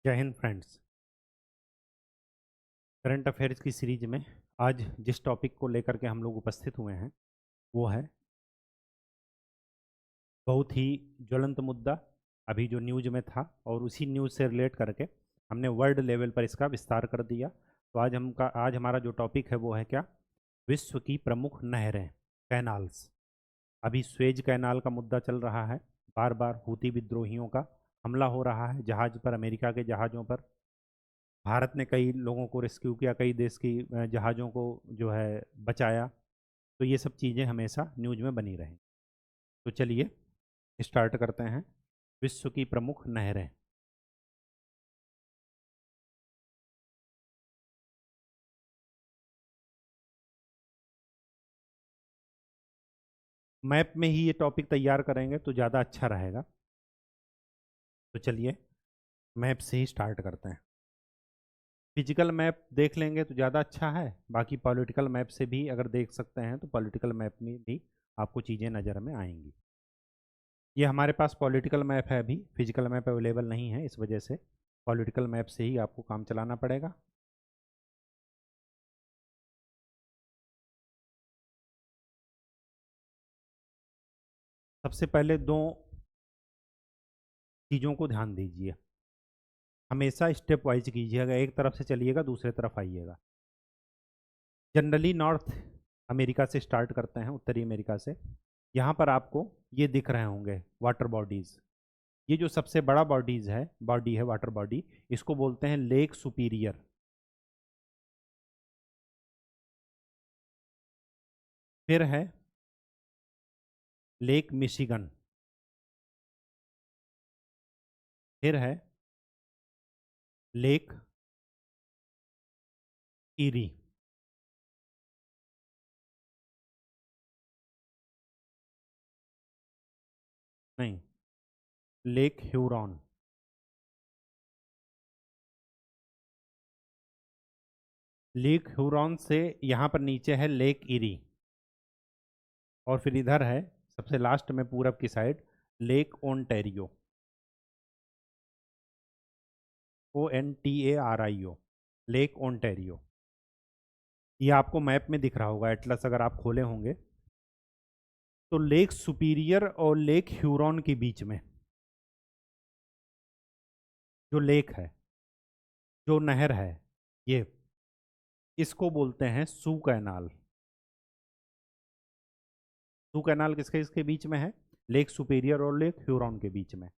जय Hind friends. Current affairs की series में आज जिस टॉपिक को लेकर के हम लोग उपस्थित हुए हैं वो है बहुत ही ज्वलंत मुद्दा, अभी जो न्यूज में था, और उसी न्यूज से रिलेट करके हमने वर्ल्ड लेवल पर इसका विस्तार कर दिया। तो आज हमारा जो टॉपिक है वो है क्या? विश्व की प्रमुख नहरें, कैनाल्स। अभी स्वेज कैनाल का मुद्दा चल रहा है, बार बार हूती विद्रोहियों का हमला हो रहा है जहाज पर, अमेरिका के जहाज़ों पर। भारत ने कई लोगों को रेस्क्यू किया, कई देश की जहाज़ों को जो है बचाया। तो ये सब चीज़ें हमेशा न्यूज में बनी रहें। तो चलिए स्टार्ट करते हैं। विश्व की प्रमुख नहरें। मैप में ही ये टॉपिक तैयार करेंगे तो ज़्यादा अच्छा रहेगा। तो चलिए मैप से ही स्टार्ट करते हैं। फिजिकल मैप देख लेंगे तो ज़्यादा अच्छा है, बाकी पॉलिटिकल मैप से भी अगर देख सकते हैं तो पॉलिटिकल मैप में भी आपको चीज़ें नज़र में आएंगी। ये हमारे पास पॉलिटिकल मैप है, अभी फिजिकल मैप अवेलेबल नहीं है, इस वजह से पॉलिटिकल मैप से ही आपको काम चलाना पड़ेगा। सबसे पहले दो चीज़ों को ध्यान दीजिए, हमेशा स्टेप वाइज कीजिएगा, एक तरफ से चलिएगा दूसरे तरफ आइएगा। जनरली नॉर्थ अमेरिका से स्टार्ट करते हैं, उत्तरी अमेरिका से। यहाँ पर आपको ये दिख रहे होंगे वाटर बॉडीज़। ये जो सबसे बड़ा बॉडी है वाटर बॉडी, इसको बोलते हैं लेक सुपीरियर। फिर है लेक मिशिगन। फिर है लेक ईरी। नहीं, लेक ह्यूरॉन। लेक ह्यूरॉन से यहाँ पर नीचे है लेक ईरी, और फिर इधर है सबसे लास्ट में पूरब की side lake Ontario. ONTARIO, lake Ontario. ये आपको मैप में दिख रहा होगा, एटलस अगर आप खोले होंगे तो। लेक सुपीरियर और लेक ह्यूरॉन के बीच में जो लेक है, जो नहर है, ये इसको बोलते हैं सू कैनाल। सू कैनाल किसके इसके बीच में है? लेक सुपीरियर और लेक ह्यूरॉन के बीच में।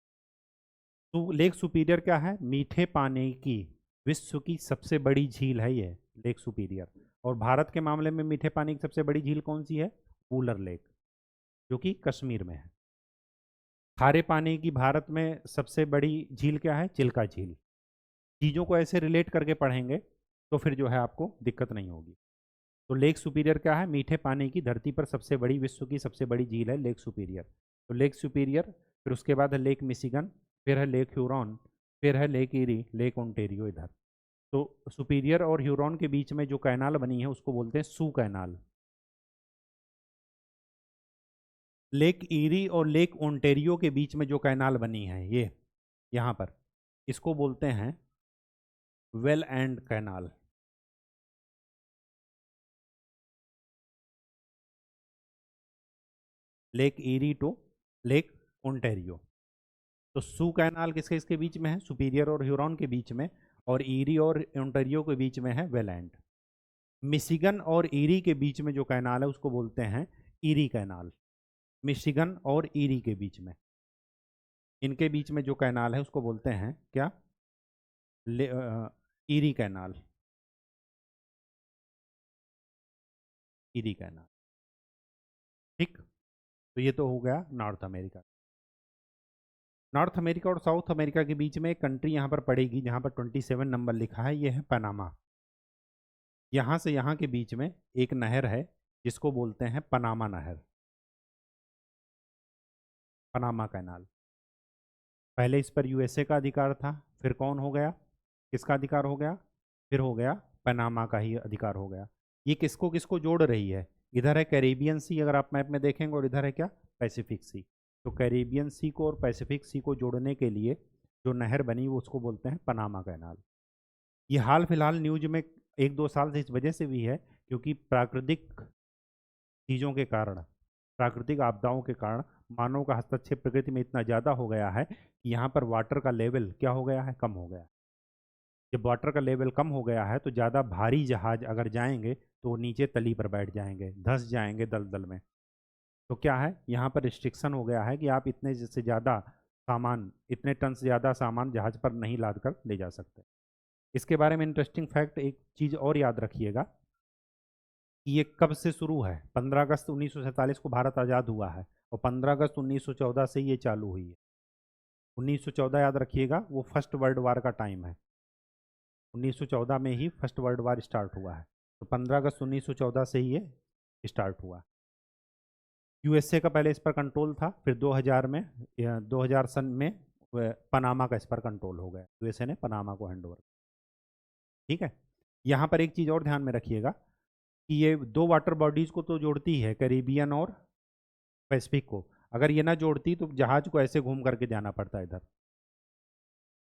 तो लेक सुपीरियर क्या है? मीठे पानी की विश्व की सबसे बड़ी झील है ये लेक सुपीरियर। और भारत के मामले में मीठे पानी की सबसे बड़ी झील कौन सी है? वूलर लेक, जो कि कश्मीर में है। खारे पानी की भारत में सबसे बड़ी झील क्या है? चिल्का झील। चीज़ों को ऐसे रिलेट करके पढ़ेंगे तो फिर जो है आपको दिक्कत नहीं होगी। तो लेक सुपीरियर क्या है? मीठे पानी की धरती पर सबसे बड़ी, विश्व की सबसे बड़ी झील है लेक सुपीरियर। तो लेक सुपीरियर, फिर उसके बाद है लेक मिशिगन, फिर है लेक ह्यूरॉन, फिर है लेक ईरी, लेक ओंटेरियो इधर। तो सुपीरियर और ह्यूरॉन के बीच में जो कैनाल बनी है उसको बोलते हैं सू कैनाल। लेक ईरी और लेक ओंटेरियो के बीच में जो कैनाल बनी है ये यहाँ पर, इसको बोलते हैं Welland Canal. Lake Erie to Lake Ontario. तो सू कैनाल किसके इसके बीच में है? सुपीरियर और ह्यूरॉन के बीच में। और ईरी और ओंटारियो के बीच में है वेलैंड। मिशिगन और ईरी के बीच में जो कैनाल है उसको बोलते हैं ईरी कैनाल। मिशिगन और ईरी के बीच में, इनके बीच में जो कैनाल है उसको बोलते हैं क्या? Eerie canal. ईरी कैनाल, ठीक। तो ये तो हो गया नॉर्थ अमेरिका। नॉर्थ अमेरिका और साउथ अमेरिका के बीच में एक कंट्री यहाँ पर पड़ेगी जहाँ पर 27 नंबर लिखा है, ये है पनामा। यहाँ से यहाँ के बीच में एक नहर है जिसको बोलते हैं पनामा नहर, पनामा कैनाल। पहले इस पर यूएसए का अधिकार था, फिर कौन हो गया? किसका अधिकार हो गया? फिर हो गया पनामा का ही अधिकार हो गया। ये किसको किसको जोड़ रही है? इधर है कैरेबियन सी, अगर आप मैप में देखेंगे, और इधर है क्या? पैसिफिक सी। तो कैरेबियन सी को और पैसिफिक सी को जोड़ने के लिए जो नहर बनी वो उसको बोलते हैं पनामा कैनाल। ये हाल फिलहाल न्यूज में 1-2 साल से इस वजह से भी है क्योंकि प्राकृतिक चीज़ों के कारण, प्राकृतिक आपदाओं के कारण मानव का हस्तक्षेप प्रकृति में इतना ज़्यादा हो गया है कि यहाँ पर वाटर का लेवल क्या हो गया है, कम हो गया है। जब वाटर का लेवल कम हो गया है तो ज़्यादा भारी जहाज अगर जाएंगे तो वो नीचे तली पर बैठ जाएंगे, धंस जाएंगे दलदल में। तो क्या है, यहाँ पर रिस्ट्रिक्शन हो गया है कि आप इतने से ज़्यादा सामान, इतने टन से ज़्यादा सामान जहाज पर नहीं लाद कर ले जा सकते। इसके बारे में इंटरेस्टिंग फैक्ट एक चीज़ और याद रखिएगा कि ये कब से शुरू है। 15 अगस्त 1947 को भारत आज़ाद हुआ है और 15 अगस्त 1914 से ये चालू हुई है। 1914 याद रखिएगा, वो फर्स्ट वर्ल्ड वार का टाइम है। 1914 में ही फर्स्ट वर्ल्ड वार स्टार्ट हुआ है, तो 15 अगस्त 1914 से ही ये स्टार्ट हुआ। यूएसए का पहले इस पर कंट्रोल था, फिर 2000 में 2000 सन में पनामा का इस पर कंट्रोल हो गया, यूएसए ने पनामा को हैंड ओवर। ठीक है, यहाँ पर एक चीज़ और ध्यान में रखिएगा कि ये दो वाटर बॉडीज़ को तो जोड़ती है, कैरिबियन और पैसिफिक को। अगर ये ना जोड़ती तो जहाज को ऐसे घूम करके जाना पड़ता इधर।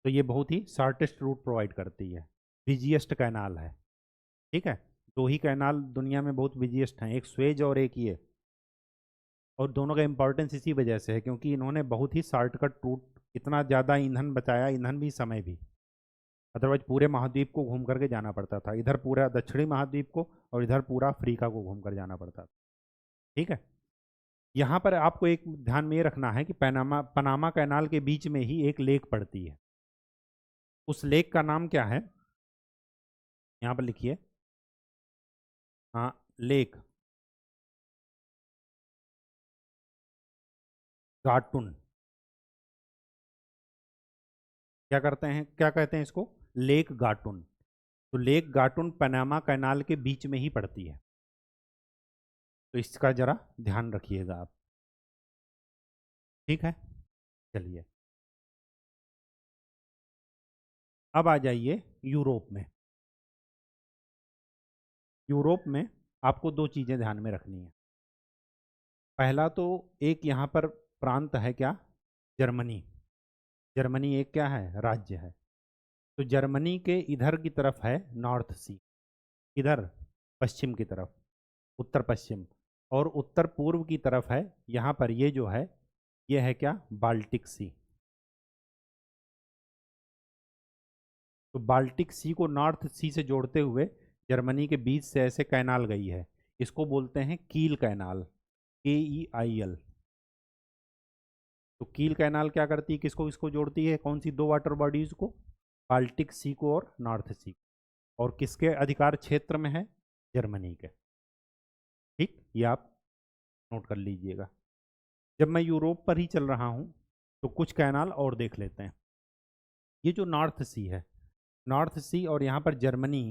तो ये बहुत ही शॉर्टेस्ट रूट प्रोवाइड करती है, बिजिएस्ट कैनाल है। ठीक है, दो ही कैनाल दुनिया में बहुत बिजिएस्ट हैं, एक स्वेज और एक ये। और दोनों का इंपॉर्टेंस इसी वजह से है क्योंकि इन्होंने बहुत ही शॉर्टकट रूट, इतना ज़्यादा ईंधन बचाया, ईंधन भी समय भी। अदरवाइज पूरे महाद्वीप को घूम करके जाना पड़ता था, इधर पूरा दक्षिणी महाद्वीप को और इधर पूरा अफ्रीका को घूम कर जाना पड़ता था। ठीक है, यहाँ पर आपको एक ध्यान में ये रखना है कि पनामा कैनाल के बीच में ही एक लेक पड़ती है। उस लेक का नाम क्या है, यहाँ पर लिखिए। हाँ, लेक गाटुन। क्या करते हैं, क्या कहते हैं इसको, लेक गाटुन। तो लेक गाटुन पनामा कैनाल के बीच में ही पड़ती है, तो इसका जरा ध्यान रखिएगा आप। ठीक है, चलिए अब आ जाइए यूरोप में। यूरोप में आपको दो चीज़ें ध्यान में रखनी है। पहला तो एक यहाँ पर प्रांत है क्या, जर्मनी। जर्मनी एक क्या है, राज्य है। तो जर्मनी के इधर की तरफ है नॉर्थ सी, इधर पश्चिम की तरफ, उत्तर पश्चिम। और उत्तर पूर्व की तरफ है यहाँ पर ये जो है, ये है क्या, बाल्टिक सी। तो बाल्टिक सी को नॉर्थ सी से जोड़ते हुए जर्मनी के बीच से ऐसे कैनाल गई है, इसको बोलते हैं कील कैनाल, KEIL। तो कील कैनाल क्या करती है, किसको किसको जोड़ती है, कौन सी दो वाटर बॉडीज को, बाल्टिक सी को और नॉर्थ सी। और किसके अधिकार क्षेत्र में है, जर्मनी के। ठीक, ये आप नोट कर लीजिएगा। जब मैं यूरोप पर ही चल रहा हूँ तो कुछ कैनाल और देख लेते हैं। ये जो नॉर्थ सी है, नॉर्थ सी और यहाँ पर जर्मनी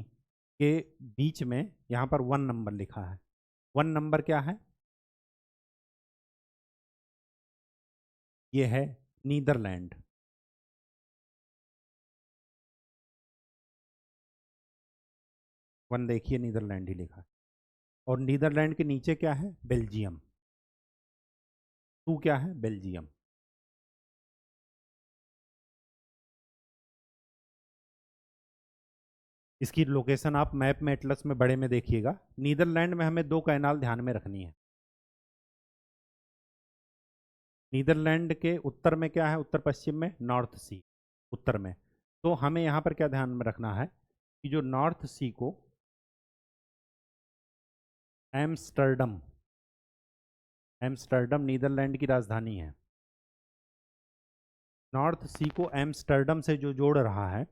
के बीच में यहाँ पर 1 नंबर लिखा है। 1 नंबर क्या है, ये है नीदरलैंड। वन देखिए, नीदरलैंड ही लिखा है। और नीदरलैंड के नीचे क्या है, बेल्जियम। 2 क्या है, बेल्जियम। इसकी लोकेशन आप मैप में, एटलस में बड़े में देखिएगा। नीदरलैंड में हमें दो कैनाल ध्यान में रखनी है। नीदरलैंड के उत्तर में क्या है, उत्तर पश्चिम में नॉर्थ सी, उत्तर में। तो हमें यहाँ पर क्या ध्यान में रखना है कि जो नॉर्थ सी को एम्स्टर्डम, एम्स्टर्डम नीदरलैंड की राजधानी है। नॉर्थ सी को एम्स्टर्डम से जो जोड़ रहा है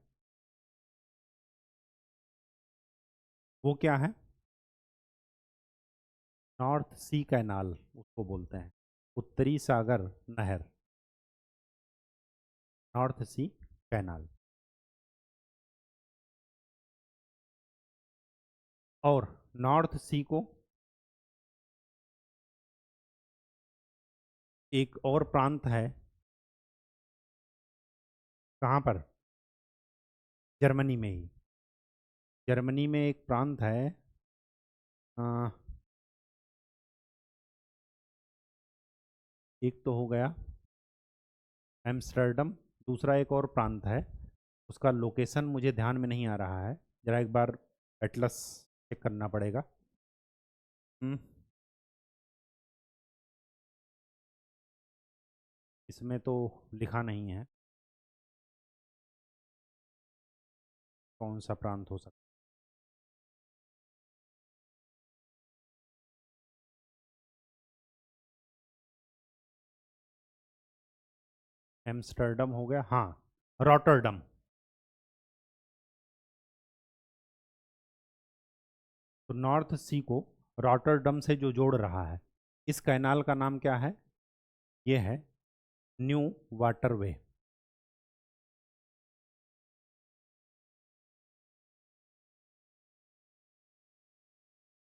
वो क्या है, नॉर्थ सी कैनाल उसको बोलते हैं, उत्तरी सागर नहर, नॉर्थ सी कैनाल। और नॉर्थ सी को एक और प्रांत है, कहाँ पर, जर्मनी में ही। जर्मनी में एक प्रांत है, अ, एक तो हो गया एम्स्टर्डम, दूसरा एक और प्रांत है, उसका लोकेशन मुझे ध्यान में नहीं आ रहा है, ज़रा एक बार एटलस चेक करना पड़ेगा। इसमें तो लिखा नहीं है कौन सा प्रांत हो सकता है। एम्स्टर्डम हो गया, हाँ, रॉटरडम। तो नॉर्थ सी को रॉटरडम से जो जोड़ रहा है, इस कैनाल का नाम क्या है? ये है न्यू वाटरवे।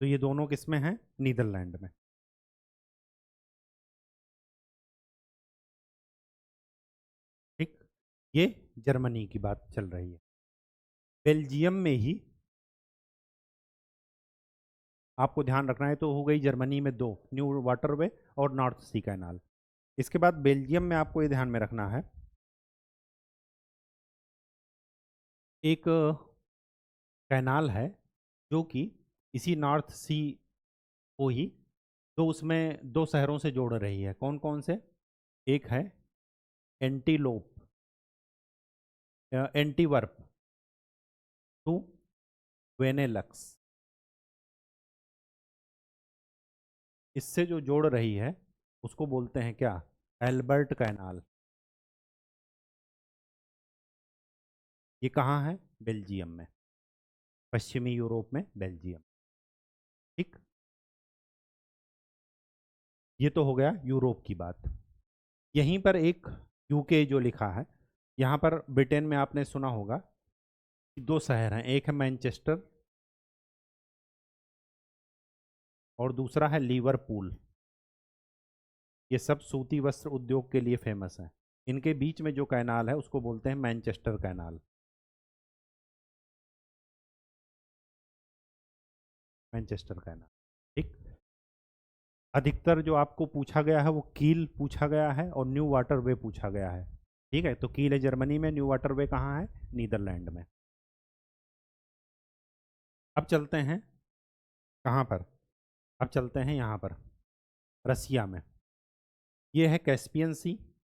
तो ये दोनों किस में हैं? नीदरलैंड में। ठीक, ये जर्मनी की बात चल रही है। बेल्जियम में ही आपको ध्यान रखना है, तो हो गई जर्मनी में दो, न्यू वाटरवे और नॉर्थ सी कैनाल। इसके बाद बेल्जियम में आपको ये ध्यान में रखना है, एक कैनाल है जो कि इसी नॉर्थ सी को ही, तो उसमें दो शहरों से जोड़ रही है। कौन कौन से? एक है एंटीलोप, एंटीवर्प टू वेनेलक्स। इससे जो जोड़ रही है उसको बोलते हैं क्या? Albert canal. ये कहाँ है? बेल्जियम में, पश्चिमी यूरोप में बेल्जियम। ठीक, ये तो हो गया यूरोप की बात। यहीं पर एक यूके जो लिखा है, यहाँ पर ब्रिटेन में आपने सुना होगा कि दो शहर हैं, एक है मैनचेस्टर और दूसरा है लिवरपूल। ये सब सूती वस्त्र उद्योग के लिए फेमस हैं। इनके बीच में जो कैनाल है उसको बोलते हैं मैनचेस्टर कैनाल। Manchester canal. ठीक, अधिकतर जो आपको पूछा गया है वो कील पूछा गया है और न्यू वाटरवे पूछा गया है। ठीक है, तो कील है जर्मनी में, न्यू वाटरवे कहाँ है? नीदरलैंड में। अब चलते हैं कहाँ पर? अब चलते हैं यहाँ पर, रसिया में। ये है कैस्पियन सी।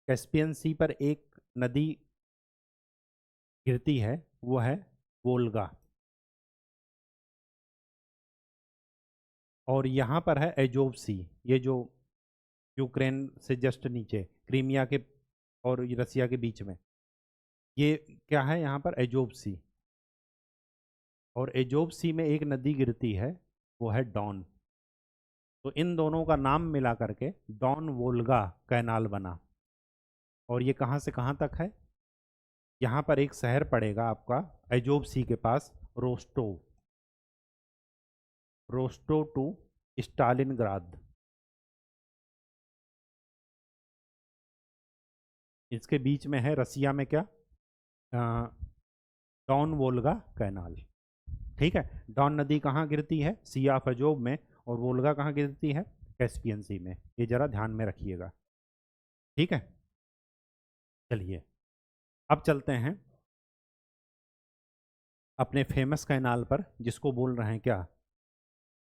कैस्पियन सी पर एक नदी गिरती है, वो है वोल्गा। और यहाँ पर है एजोव सी, ये जो यूक्रेन से जस्ट नीचे, क्रीमिया के और ये रसिया के बीच में, ये क्या है यहाँ पर? एजोव सी। और एजोव सी में एक नदी गिरती है, वो है डॉन। तो इन दोनों का नाम मिला करके डॉन वोल्गा कैनाल बना। और ये कहाँ से कहाँ तक है? यहाँ पर एक शहर पड़ेगा आपका एजोव सी के पास, रोस्टोव। Rostov to Stalingrad. इसके बीच में है रसिया में क्या? Don Volga Canal. ठीक है, डॉन नदी कहाँ गिरती है? सी ऑफ अजोव में। और वोल्गा कहाँ गिरती है? कैस्पियन सी में। ये जरा ध्यान में रखिएगा। ठीक है, चलिए अब चलते हैं अपने फेमस कैनाल पर, जिसको बोल रहे हैं क्या?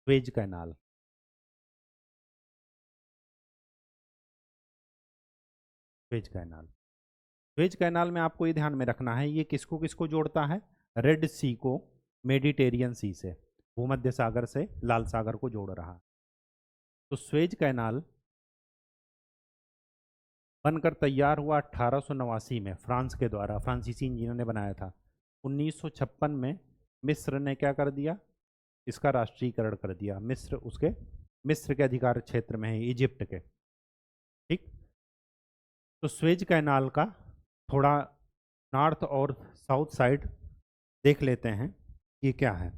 Suez canal. Suez canal. Suez canal में आपको ये ध्यान में रखना है, ये किसको किसको जोड़ता है? रेड सी को मेडिटेरियन सी से, भूमध्य सागर से लाल सागर को जोड़ रहा। तो स्वेज कैनाल बनकर तैयार हुआ 1889 में, फ्रांस के द्वारा, फ्रांसीसी इंजीनियर ने बनाया था। 1956 में मिस्र ने क्या कर दिया? इसका राष्ट्रीयकरण कर दिया। मिस्र के अधिकार क्षेत्र में है, इजिप्ट के। ठीक, तो स्वेज कैनाल का थोड़ा नॉर्थ और साउथ साइड देख लेते हैं, ये क्या है।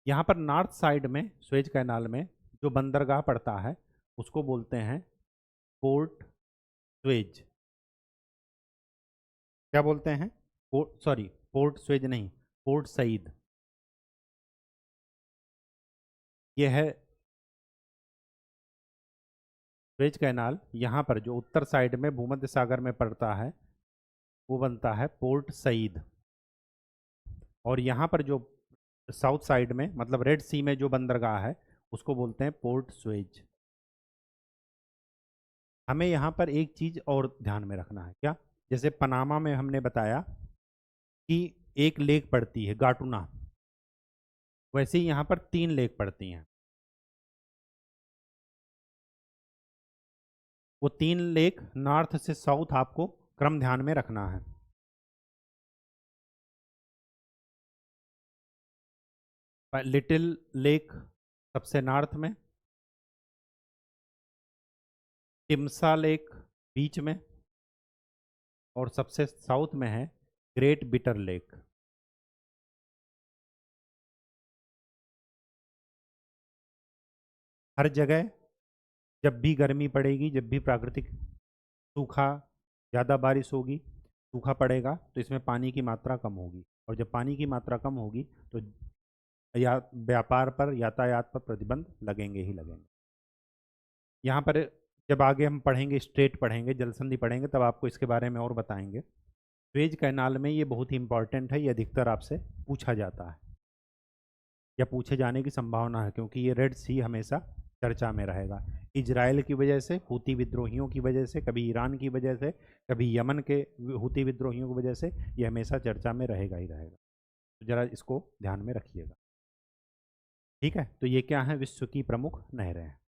यहाँ पर नॉर्थ साइड में स्वेज कैनाल में जो बंदरगाह पड़ता है उसको बोलते हैं पोर्ट स्वेज। क्या बोलते हैं? पोर्ट, सॉरी, पोर्ट स्वेज नहीं, पोर्ट सईद। ये है सुएज कैनाल। यहाँ पर जो उत्तर साइड में भूमध्य सागर में पड़ता है वो बनता है पोर्ट सईद, और यहाँ पर जो साउथ साइड में मतलब रेड सी में जो बंदरगाह है उसको बोलते हैं पोर्ट सुएज। हमें यहाँ पर एक चीज़ और ध्यान में रखना है, क्या? जैसे पनामा में हमने बताया कि एक लेक पड़ती है गाटुना, वैसे ही यहाँ पर 3 लेक पड़ती हैं। वो 3 लेक नॉर्थ से साउथ आपको क्रम ध्यान में रखना है। लिटिल लेक सबसे नॉर्थ में, टिम्सा लेक बीच में, और सबसे साउथ में है ग्रेट बिटर लेक। हर जगह जब भी गर्मी पड़ेगी, जब भी प्राकृतिक सूखा, ज़्यादा बारिश होगी, सूखा पड़ेगा, तो इसमें पानी की मात्रा कम होगी, और जब पानी की मात्रा कम होगी तो या व्यापार पर, यातायात पर प्रतिबंध लगेंगे ही लगेंगे। यहाँ पर जब आगे हम पढ़ेंगे, स्ट्रेट पढ़ेंगे, जल संधि पढ़ेंगे, तब आपको इसके बारे में और बताएंगे। सुएज कैनाल में ये बहुत ही इंपॉर्टेंट है, ये अधिकतर आपसे पूछा जाता है या पूछे जाने की संभावना है, क्योंकि ये रेड सी हमेशा चर्चा में रहेगा। इजराइल की वजह से, हूती विद्रोहियों की वजह से, कभी ईरान की वजह से, कभी यमन के हूती विद्रोहियों की वजह से ये हमेशा चर्चा में रहेगा ही रहेगा। तो ज़रा इसको ध्यान में रखिएगा, ठीक है? तो ये क्या है? विश्व की प्रमुख नहरें हैं,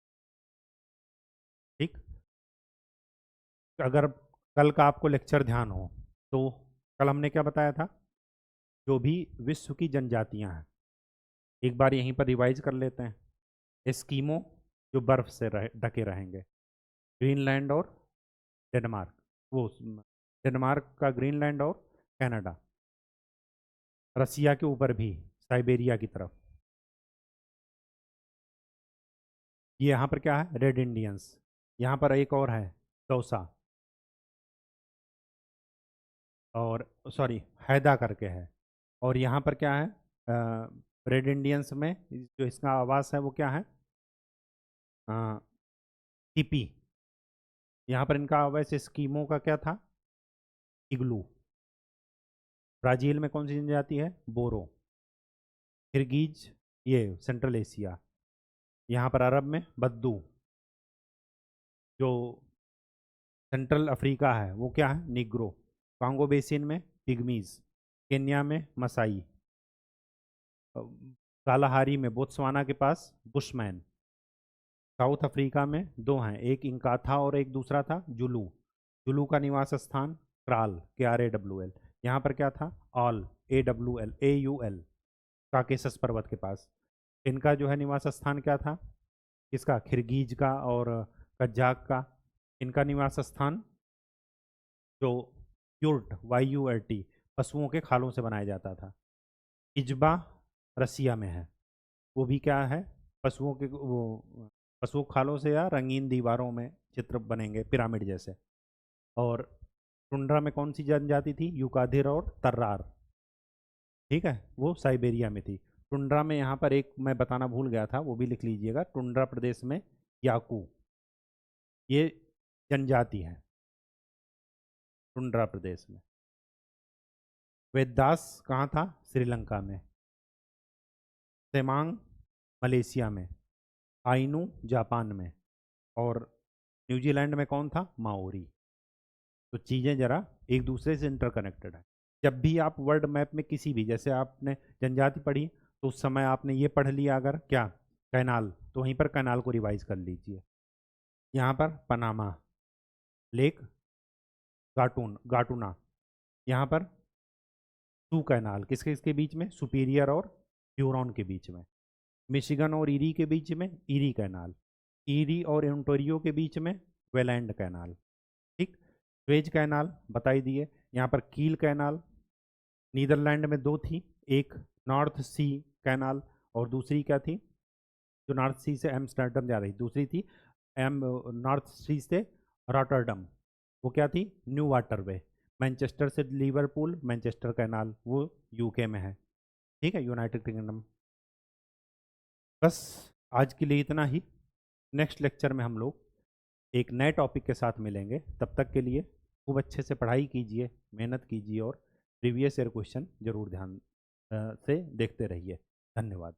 ठीक। अगर कल का आपको लेक्चर ध्यान हो तो कल हमने क्या बताया था? जो भी विश्व की जनजातियां हैं, एक बार यहीं पर रिवाइज कर लेते हैं। एस्कीमो जो बर्फ से ढके रहेंगे, ग्रीनलैंड और डेनमार्क, वो डेनमार्क का ग्रीनलैंड और कनाडा, रसिया के ऊपर भी साइबेरिया की तरफ। ये यहाँ पर क्या है? Red Indians. यहाँ पर एक और है, दौसा, और सॉरी हैदा करके है। और यहाँ पर क्या है? रेड इंडियंस में जो इसका आवास है वो क्या है? टीपी। यहाँ पर इनका आवास स्कीमो का क्या था? इग्लू। ब्राज़ील में कौन सी जनजाति है? बोरो। किर्गिज, ये सेंट्रल एशिया। यहाँ पर अरब में बद्दू। जो सेंट्रल अफ्रीका है वो क्या है? निग्रो। कांगो बेसिन में पिग्मीज। केन्या में मसाई। कालाहारी में बोत्सवाना के पास बुशमैन। साउथ अफ्रीका में 2 हैं, एक इंकाथा और एक दूसरा था जुलू। जुलू का निवास स्थान क्राल, KRAWL। यहाँ पर क्या था? ऑल, AWL, काकेशस पर्वत के पास। इनका जो है निवास स्थान क्या था? किसका? खिरगीज का और कज्जाक का। इनका निवास स्थान जो युर्ट, YURT, पशुओं के खालों से बनाया जाता था। इजबा रसिया में है, वो भी क्या है? पशुओं के वो पशु खालों से या रंगीन दीवारों में चित्र बनेंगे पिरामिड जैसे। और टुंड्रा में कौन सी जनजाति थी? यूकाधिर और तर्रार, ठीक है, वो साइबेरिया में थी। टुंड्रा में यहाँ पर एक मैं बताना भूल गया था, वो भी लिख लीजिएगा। टुंड्रा प्रदेश में याकू, ये जनजाति है टुंड्रा प्रदेश में। वेदास कहाँ था? श्रीलंका में। सेमांग मलेशिया में। आइनू जापान में। और न्यूजीलैंड में कौन था? माओरी। तो चीज़ें ज़रा एक दूसरे से इंटरकनेक्टेड है। जब भी आप वर्ल्ड मैप में किसी भी, जैसे आपने जनजाति पढ़ी तो उस समय आपने ये पढ़ लिया, अगर क्या कैनाल, तो वहीं पर कैनाल को रिवाइज कर लीजिए। यहाँ पर पनामा लेक, गाटूना। यहाँ पर सू कैनाल, किसके किसके बीच में? सुपीरियर और ह्यूरॉन के बीच में। मिशिगन और ईरी के बीच में ईरी कैनाल। ईरी और ओंटारियो के बीच में वेलैंड कैनाल, ठीक। सुएज कैनाल बताई दिए। यहाँ पर कील कैनाल, नीदरलैंड में 2 थी, एक नॉर्थ सी कैनाल और दूसरी क्या थी? जो नॉर्थ सी से एम्स्टर्डम जा रही, दूसरी थी नॉर्थ सी से रॉटरडम, वो क्या थी? New waterway. मैनचेस्टर से लिवरपूल, मैनचेस्टर कैनाल, वो UK में है, ठीक है, यूनाइटेड किंगडम। बस आज के लिए इतना ही। नेक्स्ट लेक्चर में हम लोग एक नए टॉपिक के साथ मिलेंगे। तब तक के लिए खूब अच्छे से पढ़ाई कीजिए, मेहनत कीजिए और प्रीवियस ईयर क्वेश्चन जरूर ध्यान से देखते रहिए। धन्यवाद।